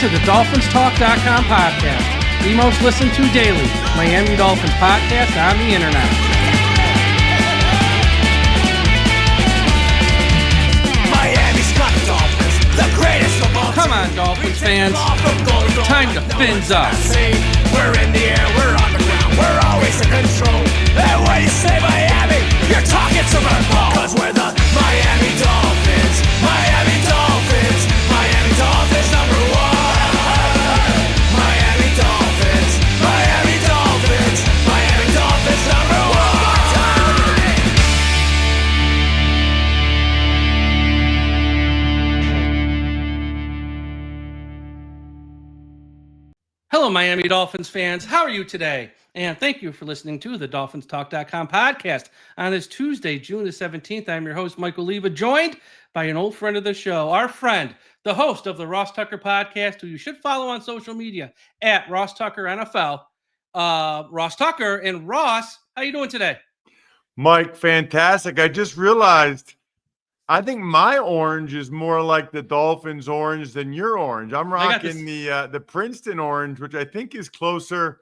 to the DolphinsTalk.com podcast, the most listened to daily Miami Dolphins podcast on the internet. Miami's got the Dolphins, the greatest of all. Come on, Dolphins fans. Time to fins up. We're in the air, we're on the ground, we're always in control. And when you say Miami, you're talking Super Bowl. Cause we're the Miami Dolphins, Miami Dolphins, Miami Dolphins number one. Miami Dolphins, Miami Dolphins, Miami Dolphins number one. Hello, Miami Dolphins fans. How are you today? And thank you for listening to the DolphinsTalk.com podcast. On this Tuesday, June the 17th, I'm your host, Michael Leva, joined by an old friend of the show, our friend, the host of the Ross Tucker podcast, who you should follow on social media at Ross Tucker NFL. Ross Tucker. And Ross, how you doing today? Mike, fantastic. I just realized I think my orange is more like the Dolphins orange than your orange. I'm rocking the Princeton orange, which I think is closer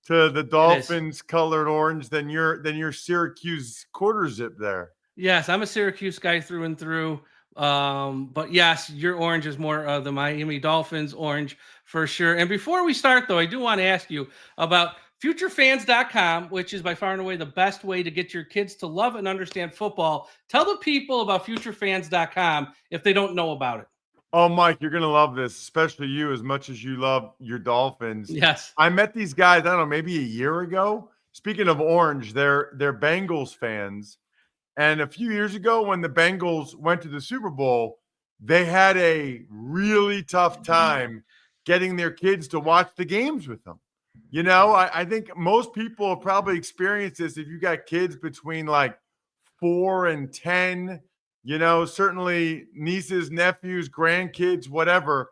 to the Dolphins colored orange than your Syracuse quarter zip there. Yes, I'm a Syracuse guy through and through. But yes, your orange is more the Miami Dolphins orange for sure. And before we start, though, I do want to ask you about futurefans.com, which is by far and away the best way to get your kids to love and understand football. Tell the people about futurefans.com if they don't know about it. Oh, Mike, you're going to love this, especially you, as much as you love your Dolphins. Yes. I met these guys, I don't know, maybe a year ago. Speaking of orange, they're Bengals fans. And a few years ago when the Bengals went to the Super Bowl, they had a really tough time getting their kids to watch the games with them. You know, I think most people have probably experienced this if you got kids between like 4 and 10, you know, certainly nieces, nephews, grandkids, whatever.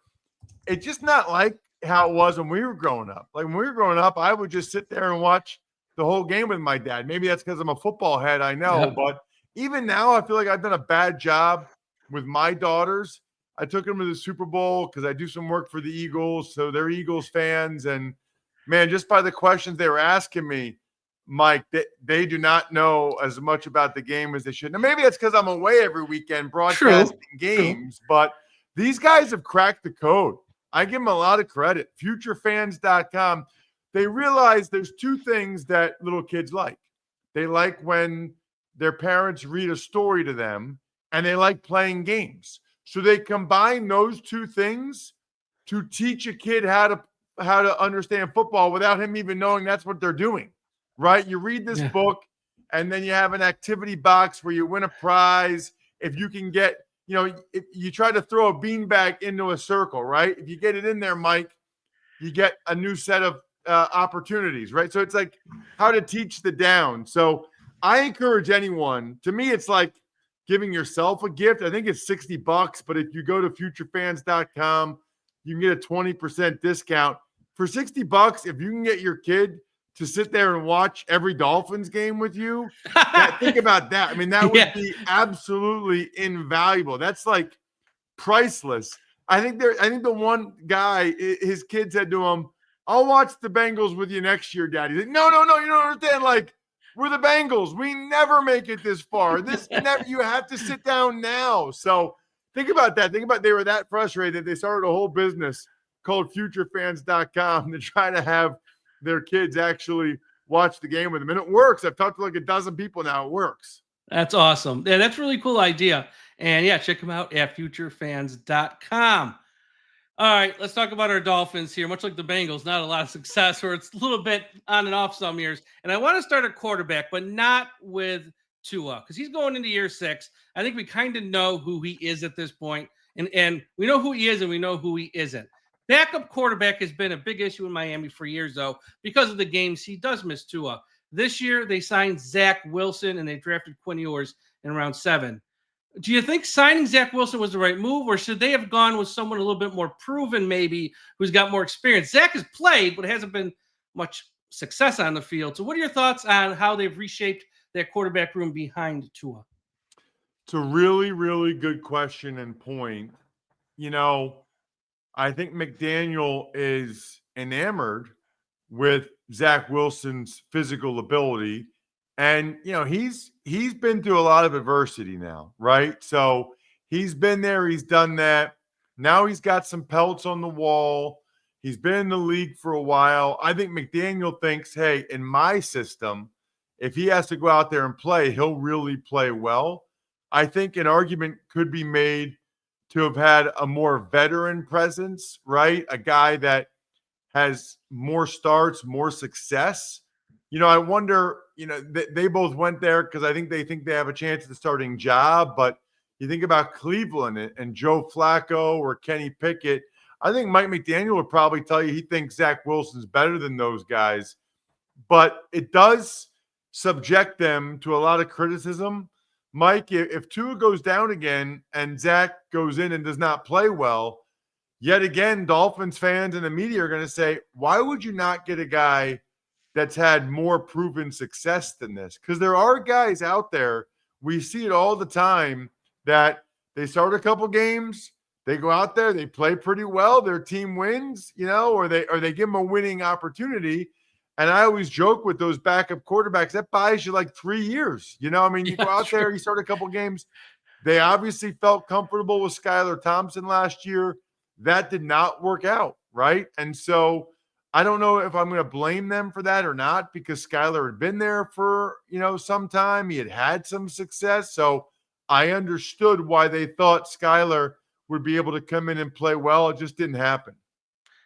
It's just not like how it was when we were growing up. Like when we were growing up, I would just sit there and watch the whole game with my dad. Maybe that's because I'm a football head, I know. Yeah. But even now, I feel like I've done a bad job with my daughters. I took them to the Super Bowl because I do some work for the Eagles, so they're Eagles fans. And man, just by the questions they were asking me, Mike, they do not know as much about the game as they should. Now, maybe that's because I'm away every weekend broadcasting games, but these guys have cracked the code. I give them a lot of credit. Futurefans.com. They realize there's two things that little kids like. They like when their parents read a story to them, and they like playing games. So they combine those two things to teach a kid how to understand football without him even knowing that's what they're doing, right? You read this book, and then you have an activity box where you win a prize. If you can get, you know, if you try to throw a beanbag into a circle, right? If you get it in there, Mike, you get a new set of opportunities, right? So it's like how to teach the down. So I encourage anyone, to me, it's like giving yourself a gift. I think it's $60, but if you go to futurefans.com, you can get a 20% discount. For $60, if you can get your kid to sit there and watch every Dolphins game with you, think about that. I mean, that would be absolutely invaluable. That's like priceless. I think the one guy, his kid said to him, "I'll watch the Bengals with you next year, Daddy." He's like, no, you don't understand. Like, we're the Bengals. We never make it this far. You have to sit down now. So think about that. Think about they were that frustrated that they started a whole business called futurefans.com to try to have their kids actually watch the game with them. And it works. I've talked to like a dozen people now. It works. That's awesome. Yeah, that's a really cool idea. And yeah, check them out at futurefans.com. All right, let's talk about our Dolphins here. Much like the Bengals, not a lot of success, or it's a little bit on and off some years. And I want to start at quarterback, but not with Tua, because he's going into year 6. I think we kind of know who he is at this point, and we know who he is and we know who he isn't. Backup quarterback has been a big issue in Miami for years, though, because of the games he does miss Tua. This year, they signed Zach Wilson, and they drafted Quinn Ewers in round 7. Do you think signing Zach Wilson was the right move, or should they have gone with someone a little bit more proven, maybe, who's got more experience? Zach has played, but hasn't been much success on the field. So what are your thoughts on how they've reshaped their quarterback room behind Tua? It's a really, really good question and point. You know, I think McDaniel is enamored with Zach Wilson's physical ability. And he's been through a lot of adversity now, right? So he's been there, he's done that. Now he's got some pelts on the wall. He's been in the league for a while. I think McDaniel thinks, hey, in my system, if he has to go out there and play, he'll really play well. I think an argument could be made to have had a more veteran presence, right? A guy that has more starts, more success. I wonder, they both went there because I think they have a chance at the starting job. But you think about Cleveland and Joe Flacco or Kenny Pickett. I think Mike McDaniel would probably tell you he thinks Zach Wilson's better than those guys. But it does subject them to a lot of criticism. Mike, if Tua goes down again and Zach goes in and does not play well, yet again, Dolphins fans and the media are going to say, why would you not get a guy that's had more proven success than this? Because there are guys out there, we see it all the time, that they start a couple games, they go out there, they play pretty well, their team wins, or they give them a winning opportunity. And I always joke with those backup quarterbacks, that buys you like 3 years. You go out there, you start a couple games. They obviously felt comfortable with Skylar Thompson last year. That did not work out, right? And so I don't know if I'm going to blame them for that or not, because Skylar had been there for, some time. He had some success. So I understood why they thought Skylar would be able to come in and play well. It just didn't happen.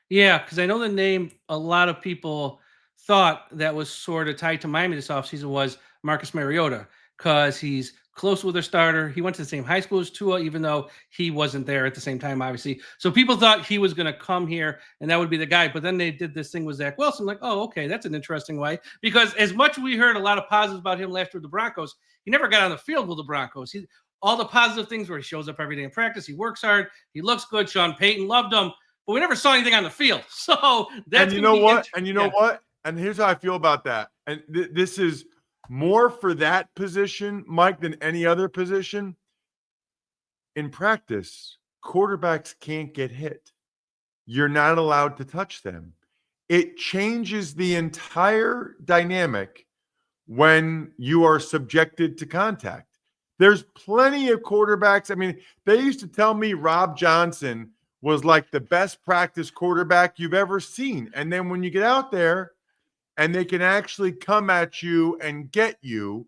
Yeah, because I know the name a lot of people thought that was sort of tied to Miami this offseason was Marcus Mariota, because he's close with their starter. He went to the same high school as Tua, even though he wasn't there at the same time, obviously. So people thought he was going to come here and that would be the guy. But then they did this thing with Zach Wilson. Like, oh, okay, that's an interesting way. Because as much we heard a lot of positives about him last year with the Broncos, he never got on the field with the Broncos. All the positive things where he shows up every day in practice, he works hard, he looks good. Sean Payton loved him, but we never saw anything on the field. So that's And you know what? And here's how I feel about that. And this is more for that position, Mike, than any other position. In practice, quarterbacks can't get hit. You're not allowed to touch them. It changes the entire dynamic when you are subjected to contact. There's plenty of quarterbacks. I mean, they used to tell me Rob Johnson was like the best practice quarterback you've ever seen. And then when you get out there and they can actually come at you and get you,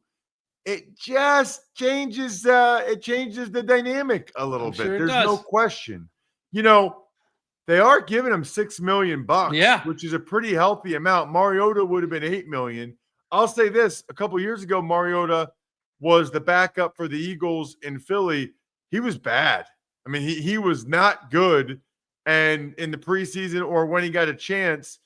it just changes the dynamic a little bit. Sure, there's no question. They are giving him $6 million, which is a pretty healthy amount. Mariota would have been $8 million. I'll say this: a couple years ago, Mariota was the backup for the Eagles in Philly. He was bad. I mean, he was not good. And in the preseason or when he got a chance,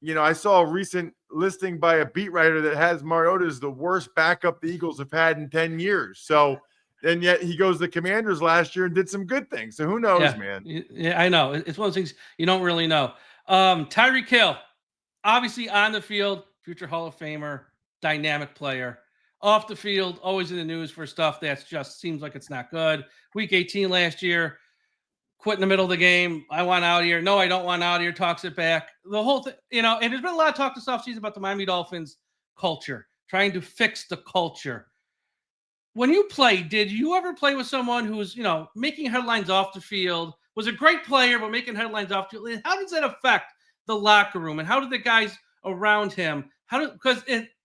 I saw a recent listing by a beat writer that has Mariota as the worst backup the Eagles have had in 10 years. So, and yet he goes to the Commanders last year and did some good things. So who knows, man? Yeah, I know. It's one of those things you don't really know. Tyreek Hill, obviously on the field, future Hall of Famer, dynamic player. Off the field, always in the news for stuff that just seems like it's not good. Week 18 last year, quit in the middle of the game. I want out of here. No, I don't want out of here. Talks it back. The whole thing, and there's been a lot of talk this offseason about the Miami Dolphins culture, trying to fix the culture. When you play, did you ever play with someone who was, making headlines off the field, was a great player, but making headlines off the field? How does that affect the locker room? And how do the guys around him, because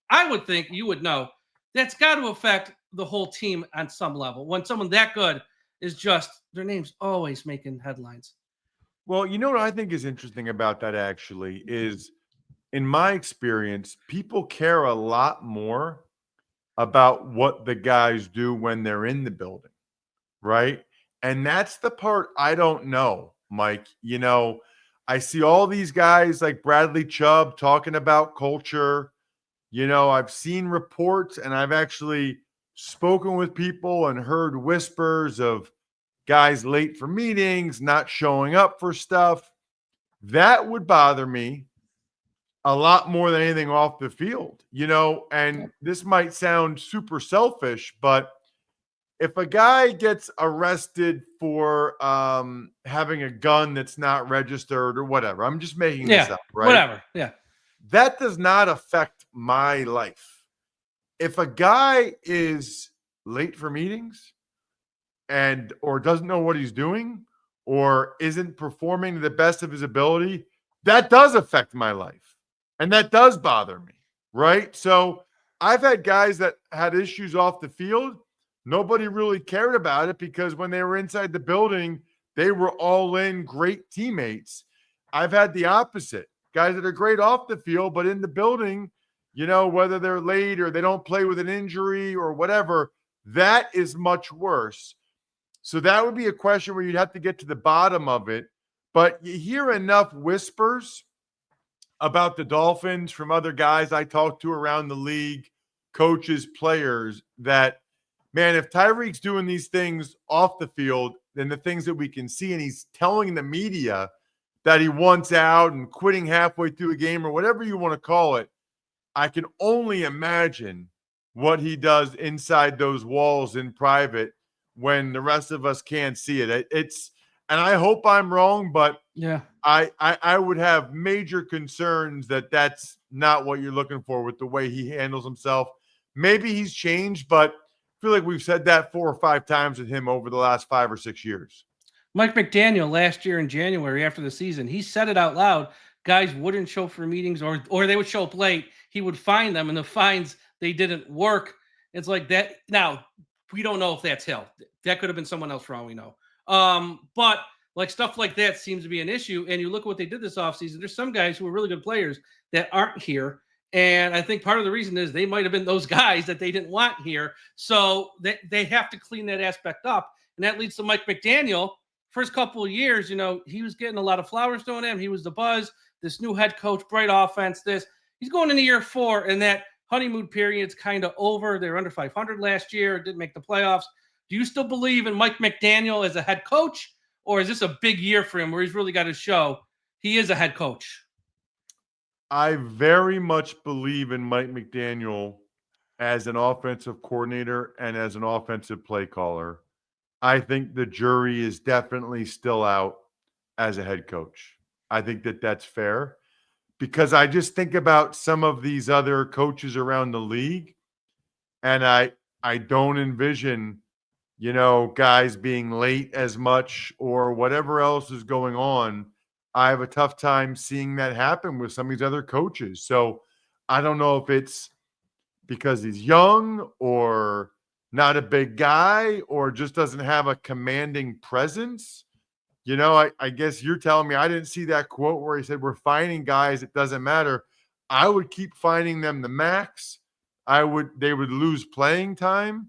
I would think you would know, that's got to affect the whole team on some level. When someone that good is just, their name's always making headlines. Well, what I think is interesting about that actually is, in my experience, people care a lot more about what the guys do when they're in the building, right? And that's the part I don't know, Mike. I see all these guys like Bradley Chubb talking about culture. I've seen reports and I've actually spoken with people and heard whispers of guys late for meetings, not showing up for stuff. That would bother me a lot more than anything off the field, and this might sound super selfish, but if a guy gets arrested for having a gun that's not registered or whatever, I'm just making this up, right? Whatever. Yeah. That does not affect my life. If a guy is late for meetings or doesn't know what he's doing or isn't performing to the best of his ability, that does affect my life. And that does bother me, right? So I've had guys that had issues off the field. Nobody really cared about it because when they were inside the building, they were all in, great teammates. I've had the opposite. Guys that are great off the field, but in the building, whether they're late or they don't play with an injury or whatever, that is much worse. So that would be a question where you'd have to get to the bottom of it. But you hear enough whispers about the Dolphins from other guys I talk to around the league, coaches, players, that, man, if Tyreek's doing these things off the field, then the things that we can see, and he's telling the media that he wants out and quitting halfway through a game or whatever you want to call it, I can only imagine what he does inside those walls in private when the rest of us can't see it. And I hope I'm wrong, but Yeah. I would have major concerns that that's not what you're looking for with the way he handles himself. Maybe he's changed, but I feel like we've said that 4 or 5 times with him over the last 5 or 6 years. Mike McDaniel last year in January after the season, he said it out loud. Guys wouldn't show up for meetings or they would show up late. He would fine them, and the fines, they didn't work. It's like that. Now, we don't know if that's Hill. That could have been someone else for all we know. But like stuff like that seems to be an issue. And you look at what they did this offseason. There's some guys who are really good players that aren't here. And I think part of the reason is they might have been those guys that they didn't want here. So they have to clean that aspect up. And that leads to Mike McDaniel. First couple of years, he was getting a lot of flowers thrown at him. He was the buzz, this new head coach, bright offense, this. He's going into year 4, and that honeymoon period's kind of over. They were under 500 last year, didn't make the playoffs. Do you still believe in Mike McDaniel as a head coach, or is this a big year for him where he's really got to show he is a head coach? I very much believe in Mike McDaniel as an offensive coordinator and as an offensive play caller. I think the jury is definitely still out as a head coach. I think that that's fair because I just think about some of these other coaches around the league, and I don't envision, guys being late as much or whatever else is going on. I have a tough time seeing that happen with some of these other coaches. So I don't know if it's because he's young or not a big guy or just doesn't have a commanding presence. I guess you're telling me I didn't see that quote where he said we're finding guys, it doesn't matter. I would keep finding them the max. They would lose playing time,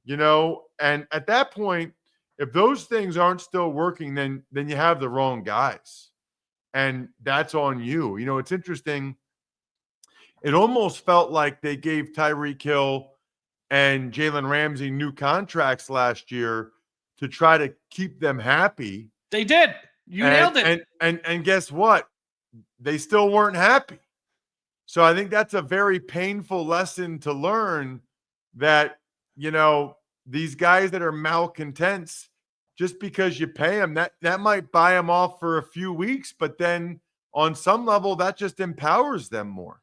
and at that point, if those things aren't still working, then you have the wrong guys. And that's on you. It's interesting. It almost felt like they gave Tyreek Hill and Jalen Ramsey new contracts last year to try to keep them happy. They did. You nailed it. And guess what? They still weren't happy. So I think that's a very painful lesson to learn that, these guys that are malcontents, just because you pay them, that might buy them off for a few weeks, but then on some level, that just empowers them more.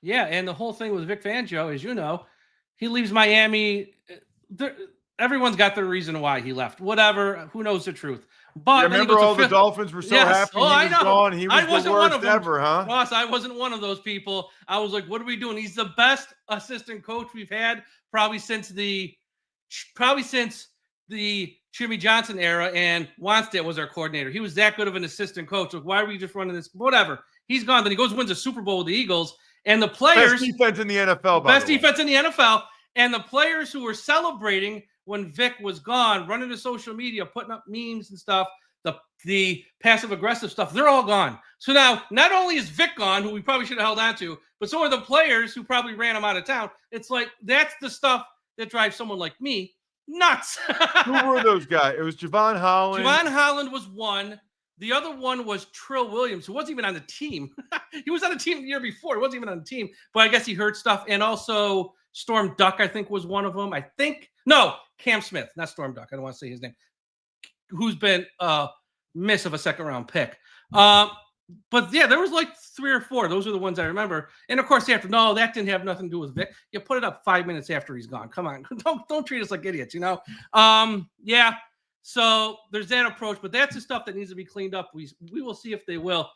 Yeah, and the whole thing with Vic Fangio, as you know, he leaves Miami. Everyone's got their reason why he left. Whatever, who knows the truth? But remember, all the Dolphins were so happy he was gone. He was the worst ever, huh? Ross, I wasn't one of those people. I was like, what are we doing? He's the best assistant coach we've had probably since the Jimmy Johnson era, and Wanstead was our coordinator. He was that good of an assistant coach. Like, why are we just running this? Whatever. He's gone. Then he goes and wins a Super Bowl with the Eagles. And the players. Best defense in the NFL, Best defense in the NFL. And the players who were celebrating when Vic was gone, running to social media, putting up memes and stuff, the passive-aggressive stuff, they're all gone. So now, not only is Vic gone, who we probably should have held on to, but so are the players who probably ran him out of town. It's like, that's the stuff that drives someone like me nuts. Who were those guys? It was Javon Holland. Javon Holland was one. The other one was Trill Williams, who wasn't even on the team. He was on the team the year before. He wasn't even on the team, but I guess he heard stuff. And also Storm Duck, I think, was one of them. Cam Smith, not Storm Duck. I don't want to say his name. Who's been miss of a second round pick. But yeah, there was like 3 or 4. Those are the ones I remember. And of course, after that didn't have nothing to do with Vic. You put it up 5 minutes after he's gone. Come on, don't treat us like idiots, Yeah. So there's that approach, but that's the stuff that needs to be cleaned up. We will see if they will.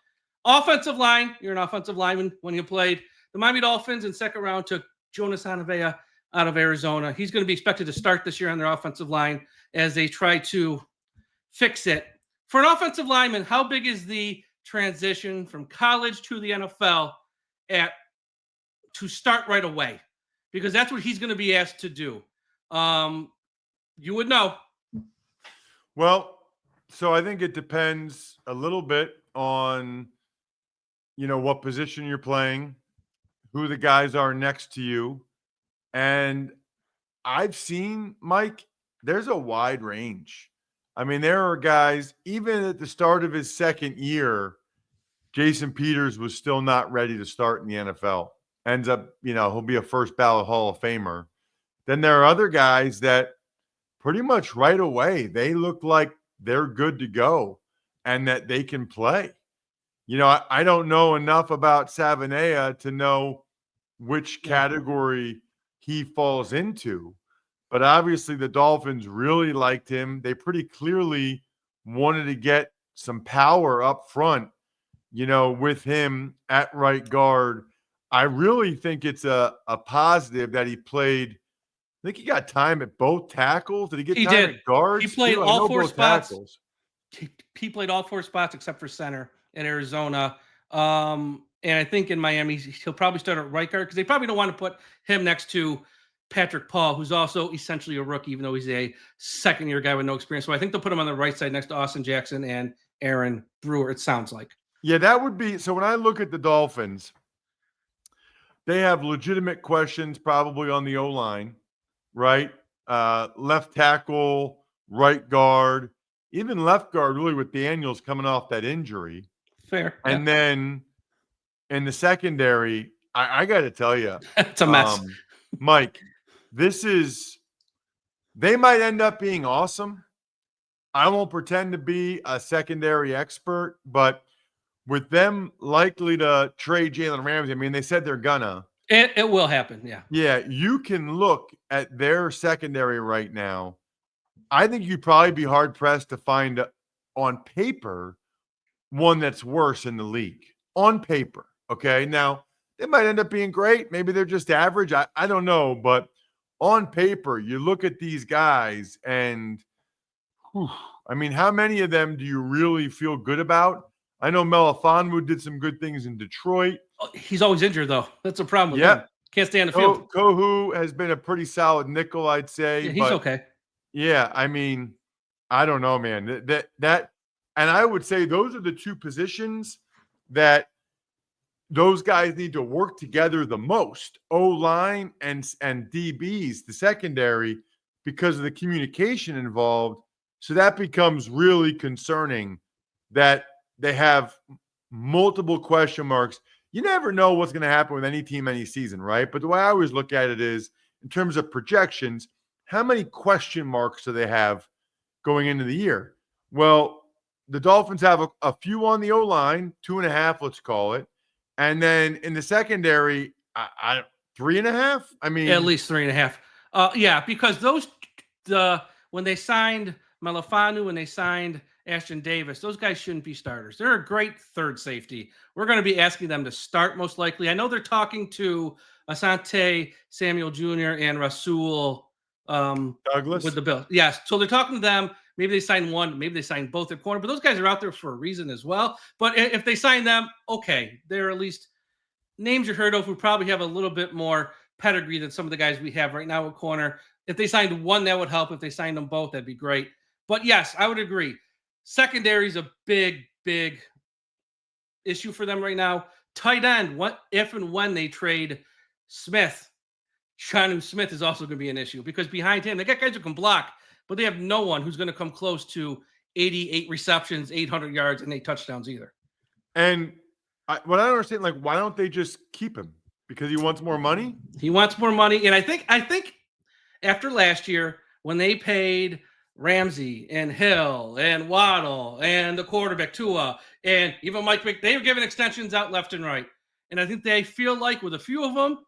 Offensive line, you're an offensive lineman when you played. The Miami Dolphins in second round took Jonas Anavea out of Arizona. He's going to be expected to start this year on their offensive line as they try to fix it. For an offensive lineman, how big is the transition from college to the NFL to start right away? Because that's what he's going to be asked to do. You would know. Well, so I think it depends a little bit on, what position you're playing, who the guys are next to you. And I've seen, Mike, there's a wide range. I mean, there are guys, even at the start of his second year, Jason Peters was still not ready to start in the NFL. Ends up, he'll be a first ballot Hall of Famer. Then there are other guys that pretty much right away, they look like they're good to go and that they can play. I don't know enough about Savanea to know which category he falls into. But obviously, the Dolphins really liked him. They pretty clearly wanted to get some power up front, with him at right guard. I really think it's a positive that he played. I think he got time at both tackles. Did he get time at guards? He played all 4 spots. He played all 4 spots except for center at Arizona. And I think in Miami, he'll probably start at right guard because they probably don't want to put him next to Patrick Paul, who's also essentially a rookie, even though he's a second-year guy with no experience. So I think they'll put him on the right side next to Austin Jackson and Aaron Brewer, it sounds like. Yeah, that would be – so when I look at the Dolphins, they have legitimate questions probably on the O-line, right? Left tackle, right guard, even left guard really with Daniels coming off that injury. Fair. And then in the secondary, I got to tell you. It's a mess. Mike, they might end up being awesome. I won't pretend to be a secondary expert, but with them likely to trade Jalen Ramsey, I mean, they said they're gonna. It will happen, yeah. Yeah, you can look at their secondary right now. I think you'd probably be hard-pressed to find on paper one that's worse in the league. On paper, okay? Now, they might end up being great. Maybe they're just average. I don't know, but on paper, you look at these guys and, I mean, how many of them do you really feel good about? I know Melifonwu did some good things in Detroit. Oh, he's always injured, though. That's a problem with him. Can't stay on the field. Kohu has been a pretty solid nickel, I'd say. Yeah, he's okay. Yeah, I mean, I don't know, man. That, and I would say those are the 2 positions that those guys need to work together the most, O-line and DBs, the secondary, because of the communication involved. So that becomes really concerning that they have multiple question marks. You never know what's going to happen with any team, any season, right? But the way I always look at it is, in terms of projections, how many question marks do they have going into the year? Well, the Dolphins have a few on the O-line, 2.5, let's call it. And then in the secondary, 3.5? I mean, at least 3.5. Yeah, because when they signed Melifonwu, when they signed Ashton Davis, those guys shouldn't be starters. They're a great third safety. We're going to be asking them to start most likely. I know they're talking to Asante Samuel Jr. and Rasul Douglas with the Bills. Yes, so they're talking to them. Maybe they sign one, maybe they sign both at corner, but those guys are out there for a reason as well. But if they sign them, okay, they're at least names you heard of who probably have a little bit more pedigree than some of the guys we have right now at corner. If they signed one, that would help. If they signed them both, that'd be great. But yes, I would agree. Secondary is a big, big issue for them right now. Tight end, what if and when they trade Smith, Jonnu Smith is also going to be an issue because behind him, they got guys who can block, but they have no one who's going to come close to 88 receptions, 800 yards, and 8 touchdowns either. And what I don't understand, like, why don't they just keep him? Because he wants more money? He wants more money. And I think after last year, when they paid Ramsey and Hill and Waddle and the quarterback Tua and even Mike Vick, they were giving extensions out left and right. And I think they feel like with a few of them,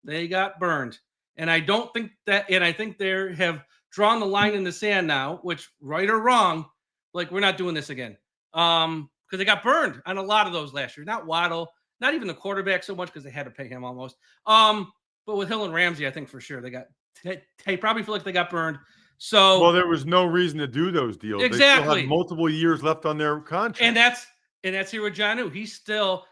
they got burned. And I don't think that, and I think they have drawn the line in the sand now, which right or wrong, like we're not doing this again. Because they got burned on a lot of those last year. Not Waddle, not even the quarterback so much because they had to pay him almost. But with Hill and Ramsey, I think for sure they probably feel like they got burned. So well, there was no reason to do those deals. Exactly. They still have multiple years left on their contract. And that's here with Jonnu.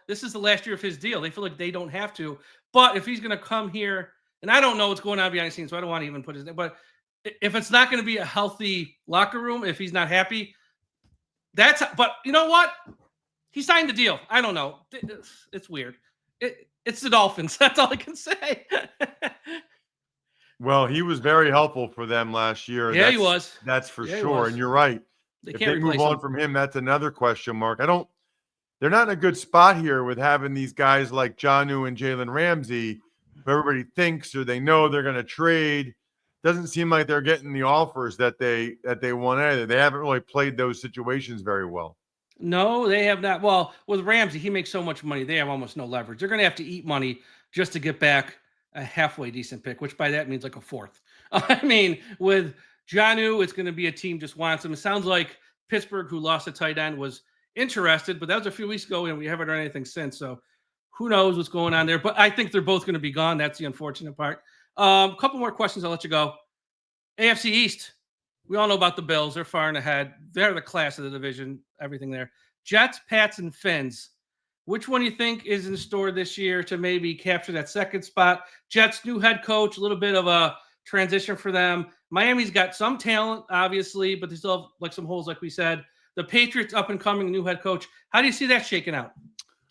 This is the last year of his deal. They feel like they don't have to. But if he's going to come here, and I don't know what's going on behind the scenes, so I don't want to even put his name. But if it's not going to be a healthy locker room, if he's not happy, but you know what? He signed the deal. I don't know. It's weird. It's the Dolphins. That's all I can say. Well, he was very helpful for them last year. Yeah, he was. That's for sure. And you're right. If they move on from him, that's another question mark. They're not in a good spot here with having these guys like Jonnu and Jalen Ramsey, who everybody thinks or they know they're going to trade. Doesn't seem like they're getting the offers that they want either. They haven't really played those situations very well. No, they have not. Well, with Ramsey, he makes so much money. They have almost no leverage. They're going to have to eat money just to get back a halfway decent pick, which by that means like a fourth. I mean, with Jonnu, it's going to be a team just wants him. It sounds like Pittsburgh, who lost a tight end, was interested, but that was a few weeks ago, and we haven't heard anything since. So who knows what's going on there? But I think they're both going to be gone. That's the unfortunate part. A couple more questions. I'll let you go. AFC East. We all know about the Bills. They're far and ahead. They're the class of the division. Everything there. Jets, Pats, and Fins. Which one do you think is in store this year to maybe capture that second spot? Jets, new head coach, a little bit of a transition for them. Miami's got some talent, obviously, but they still have like some holes, like we said. The Patriots, up and coming, new head coach. How do you see that shaking out?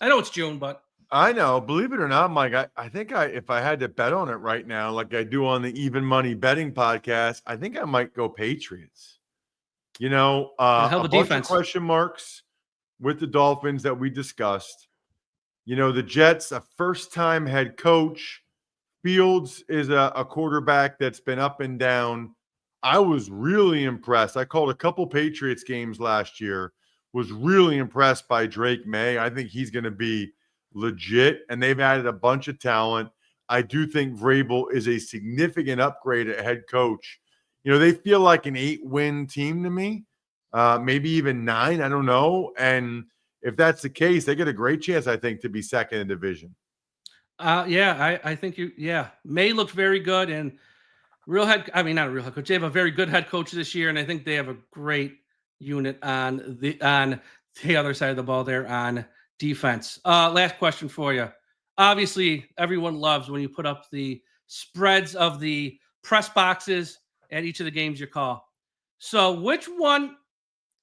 I know it's June, but I know. Believe it or not, Mike, I think if I had to bet on it right now, like I do on the Even Money Betting podcast, I think I might go Patriots. A bunch of question marks with the Dolphins that we discussed. The Jets, a first-time head coach. Fields is a quarterback that's been up and down. I was really impressed. I called a couple Patriots games last year, was really impressed by Drake May. I think he's going to be legit, and they've added a bunch of talent. I do think Vrabel is a significant upgrade at head coach. They feel like an 8-win team to me, maybe even 9. I don't know. And if that's the case, they get a great chance, I think, to be second in division. I think May looked very good, and not a real head coach. They have a very good head coach this year, and I think they have a great unit on the other side of the ball there on defense. Last question for you. Obviously, everyone loves when you put up the spreads of the press boxes at each of the games you call. So which one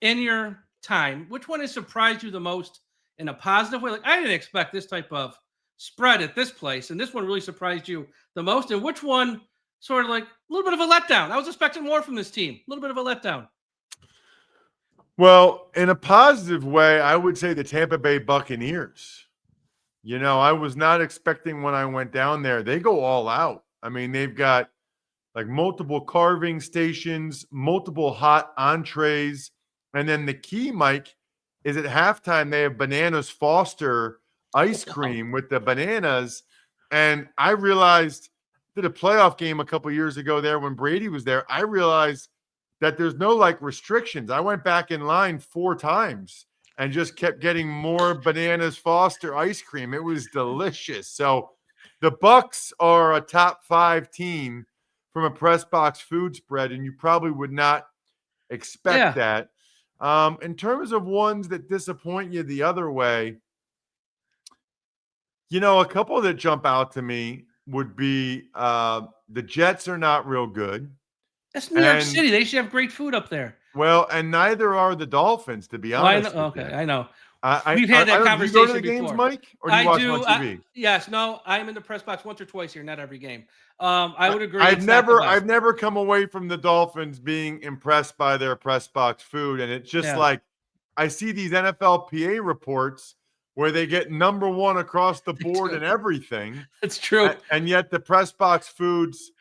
in your time, which one has surprised you the most in a positive way? Like, I didn't expect this type of spread at this place, and this one really surprised you the most. And which one sort of like a little bit of a letdown? I was expecting more from this team. A little bit of a letdown. Well, in a positive way, I would say the Tampa Bay Buccaneers. I was not expecting when I went down there. They go all out. I mean, they've got like multiple carving stations, multiple hot entrees. And then the key, Mike, is at halftime, they have Bananas Foster ice cream with the bananas. And I realized, did a playoff game a couple years ago there when Brady was there. I realized that there's no like restrictions. I went back in line 4 times and just kept getting more Bananas Foster ice cream. It was delicious. So the Bucs are a top 5 team from a press box food spread, and you probably would not expect that. In terms of ones that disappoint you the other way, a couple that jump out to me would be the Jets are not real good. That's New York City. They should have great food up there. Well, and neither are the Dolphins, to be honest. I know. We've had that conversation. Do you go to the games, Mike? Or do you watch on TV? Yes. No, I'm in the press box once or twice here, not every game. I would agree. I've never come away from the Dolphins being impressed by their press box food. And it's just like I see these NFLPA reports where they get number 1 across the board and everything. It's true. And yet the press box foods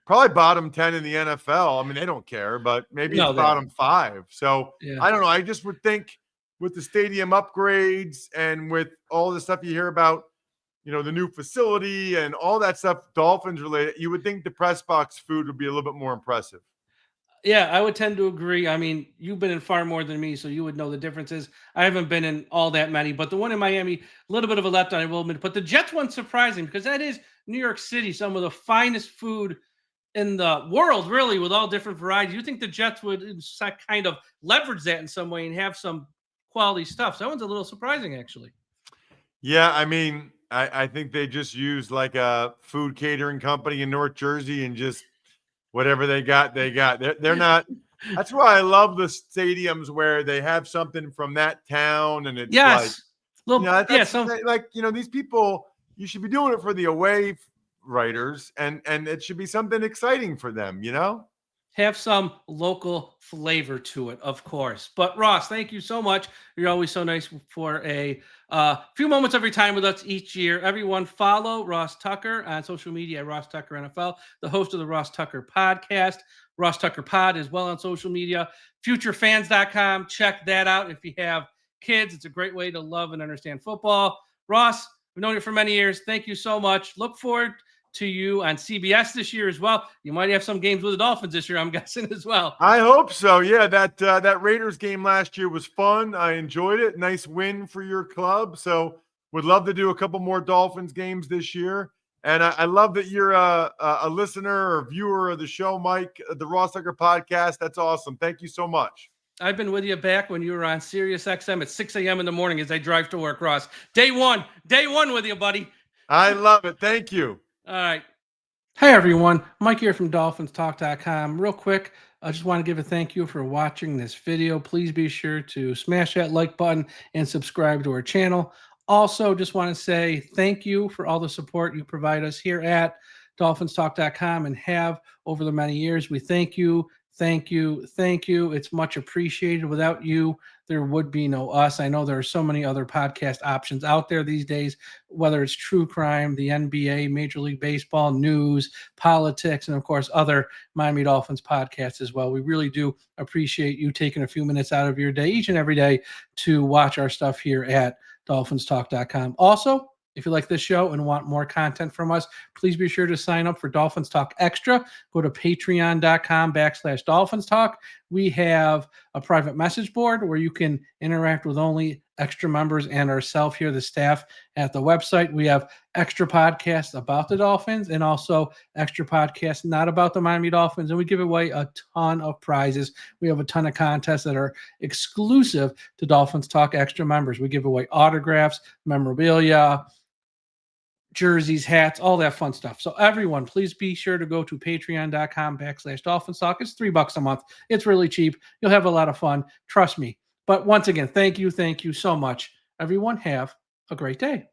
probably bottom 10 in the NFL. I mean, they don't care, but maybe No, it's they bottom 5. So Yeah. I don't know. I just would think with the stadium upgrades and with all the stuff you hear about, the new facility and all that stuff, Dolphins related, you would think the press box food would be a little bit more impressive. Yeah, I would tend to agree. I mean, you've been in far more than me, so you would know the differences. I haven't been in all that many, but the one in Miami, a little bit of a letdown, I will admit. But the Jets one's surprising because that is New York City, some of the finest food in the world, really, with all different varieties. You think the Jets would kind of leverage that in some way and have some quality stuff. So that one's a little surprising, actually. Yeah, I mean, I think they just used like a food catering company in North Jersey and just whatever they got, they got. They're not. That's why I love the stadiums where they have something from that town, and it's like, Yes. Little, yeah, that's some like these people. You should be doing it for the away writers, and it should be something exciting for them. have some local flavor to it, of course. But Ross, thank you so much. You're always so nice for a few moments every time with us each year. Everyone follow Ross Tucker on social media at Ross Tucker NFL, the host of the Ross Tucker podcast. Ross Tucker Pod as well on social media. Futurefans.com. Check that out if you have kids. It's a great way to love and understand football. Ross, we've known you for many years. Thank you so much. Look forward to you on CBS this year as well. You might have some games with the Dolphins this year, I'm guessing, as well. I hope so. Yeah, that Raiders game last year was fun. I enjoyed it. Nice win for your club. So would love to do a couple more Dolphins games this year. And I love that you're a listener or viewer of the show, Mike, the Ross Tucker podcast. That's awesome. Thank you so much. I've been with you back when you were on Sirius XM at 6 a.m. in the morning as I drive to work, Ross. Day one with you, buddy. I love it. Thank you. All right. Hey, everyone. Mike here from DolphinsTalk.com. Real quick, I just want to give a thank you for watching this video. Please be sure to smash that like button and subscribe to our channel. Also, just want to say thank you for all the support you provide us here at DolphinsTalk.com and have over the many years. We thank you. Thank you. Thank you. It's much appreciated. Without you, there would be no us. I know there are so many other podcast options out there these days, whether it's true crime, the NBA, Major League Baseball, news, politics, and of course, other Miami Dolphins podcasts as well. We really do appreciate you taking a few minutes out of your day, each and every day, to watch our stuff here at DolphinsTalk.com. Also, if you like this show and want more content from us, please be sure to sign up for Dolphins Talk Extra. Go to patreon.com/Dolphins Talk. We have a private message board where you can interact with only extra members and ourselves here, the staff at the website. We have extra podcasts about the Dolphins and also extra podcasts not about the Miami Dolphins. And we give away a ton of prizes. We have a ton of contests that are exclusive to Dolphins Talk Extra members. We give away autographs, memorabilia, jerseys, hats, all that fun stuff. So everyone, please be sure to go to patreon.com/Dolphins Talk. It's $3 a month. It's really cheap. You'll have a lot of fun. Trust me. But once again, thank you so much. Everyone have a great day.